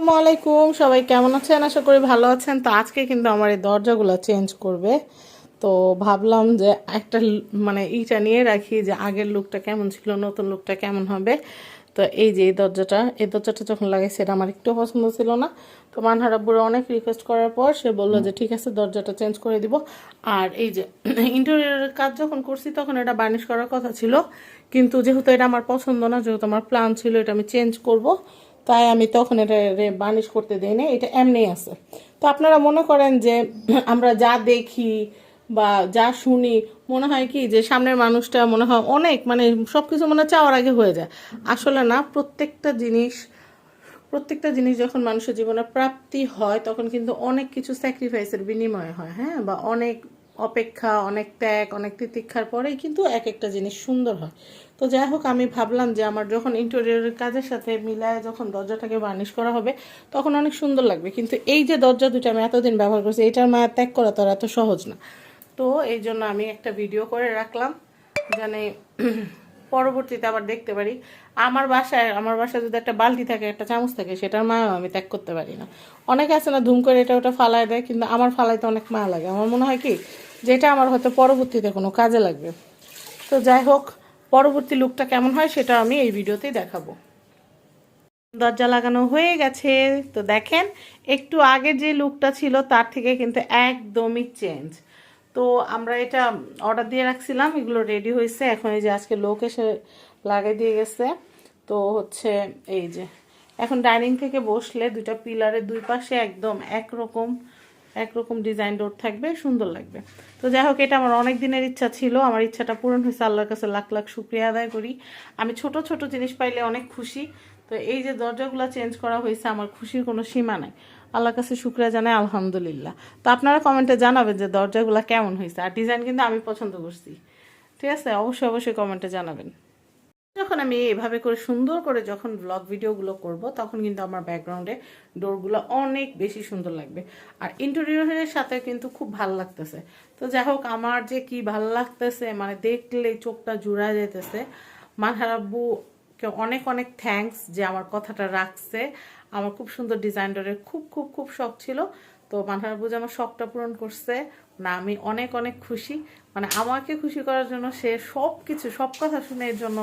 আসসালামু আলাইকুম, সবাই কেমন আছেন? আশা করি ভালো আছেন। তো আজকে কিন্তু আমার এই দরজাগুলো চেঞ্জ করবে। তো ভাবলাম যে একটা মানে এইটা নিয়ে রাখি যে আগের লুকটা কেমন ছিল, নতুন লুকটা কেমন হবে। তো এই যে এই দরজাটা যখন লাগাইছে এটা আমার একটু পছন্দ ছিল না। তো মানহার আব্বুর অনেক রিকোয়েস্ট করার পর সে বললো যে ঠিক আছে দরজাটা চেঞ্জ করে দিব। আর এই যে ইন্টেরিয়রের কাজ যখন করছি তখন এটা বার্নিশ করার কথা ছিল, কিন্তু যেহেতু এটা আমার পছন্দ না, যেহেতু আমার প্ল্যান ছিল এটা আমি চেঞ্জ করব, তাই আমি তখন এটা বার্নিশ করতে দিই না, এটা এমনিই আছে। তো আপনারা মনে করেন যে আমরা যা দেখি বা যা শুনি মনে হয় কি যে সামনের মানুষটা মনে হয় অনেক মানে সব কিছু মনে হয় চাওয়ার আগে হয়ে যায়। আসলে না, প্রত্যেকটা জিনিস যখন মানুষের জীবনে প্রাপ্তি হয় তখন কিন্তু অনেক কিছু স্যাক্রিফাইসের বিনিময়ে হয়, হ্যাঁ, বা অনেক অপেক্ষা, অনেক ত্যাগ, অনেক তিতিক্ষার পরেই কিন্তু এক একটা জিনিস সুন্দর হয়। তো যাই হোক, আমি ভাবলাম যে আমার যখন ইন্টেরিয়রের কাজের সাথে মিলায় যখন দরজাটাকে বার্নিশ করা হবে তখন অনেক সুন্দর লাগবে। কিন্তু এই যে দরজা দুটো আমি এতদিন ব্যবহার করছি, এটার মায়া ত্যাগ করা তো আর এত সহজ না। তো এই জন্য আমি একটা ভিডিও করে রাখলাম, জানে পরবর্তীতে আবার দেখতে পারি। আমার বাসায় যদি একটা বালতি থাকে, একটা চামচ থাকে, সেটার মায়া আমি ত্যাগ করতে পারি না। অনেকে আছে না ধুম করে এটা ওটা ফালায় দেয়, কিন্তু আমার ফালাইতে অনেক মায়া লাগে। আমার মনে হয় কি যেটা আমার হয়তো পরবর্তীতে কোনো কাজে লাগবে। তো যাই হোক, পরবর্তী লুকটা কেমন হয় সেটা আমি এই ভিডিওতেই দেখাবো। দরজা লাগানো হয়ে গেছে। তো দেখেন, একটু আগের যে লুকটা ছিল তার থেকে কিন্তু একদমই চেঞ্জ। তো আমরা এটা অর্ডার দিয়ে রাখছিলাম, এগুলো রেডি হয়েছে, এখন এই যে আজকে লোক এসে লাগিয়ে দিয়ে গেছে। তো হচ্ছে এই যে এখন ডাইনিং থেকে বসলে দুইটা পিলারের দুই পাশে একদম একরকম একরকম ডিজাইন ডোর থাকবে, সুন্দর লাগবে। তো যাই হোক, এটা আমার অনেক দিনের ইচ্ছা ছিল, আমার ইচ্ছাটা পূরণ হয়েছে, আল্লাহর কাছে লাখ লাখ শুক্রিয়া আদায় করি। আমি ছোট ছোট জিনিস পাইলে অনেক খুশি। তো এই যে দরজাগুলো চেঞ্জ করা হয়েছে, আমার খুশির কোনো সীমা নাই। আল্লাহর কাছে শুক্রিয়া জানাই, আলহামদুলিল্লাহ। তো আপনারা কমেন্টে জানাবেন যে দরজাগুলো কেমন হয়েছে, আর ডিজাইন কিন্তু আমি পছন্দ করছি। ঠিক আছে, অবশ্যই অবশ্যই কমেন্টে জানাবেন। যখন আমি এভাবে করে সুন্দর করে যখন ব্লগ ভিডিওগুলো করব তখন কিন্তু আমার ব্যাকগ্রাউন্ডে ডোরগুলো অনেক বেশি সুন্দর লাগবে, আর ইন্টেরিয়রের সাথে কিন্তু খুব ভালো লাগতেছে। তো যাই হোক, আমার যে কি ভালো লাগতেছে, মানে দেখলে চোখটা জুড়ায় যেতেছে। মানহার আব্বুকে অনেক অনেক থ্যাঙ্কস যে আমার কথাটা রাখছে। আমার খুব সুন্দর ডিজাইন ডোরের খুব খুব খুব শখ ছিল। তো মানহার আব্বু যে আমার শখটা পূরণ করছে, না আমি অনেক অনেক খুশি। মানে আমাকে খুশি করার জন্য সে সব কিছু সব কথা শুনে, এর জন্য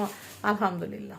আলহামদুলিল্লাহ।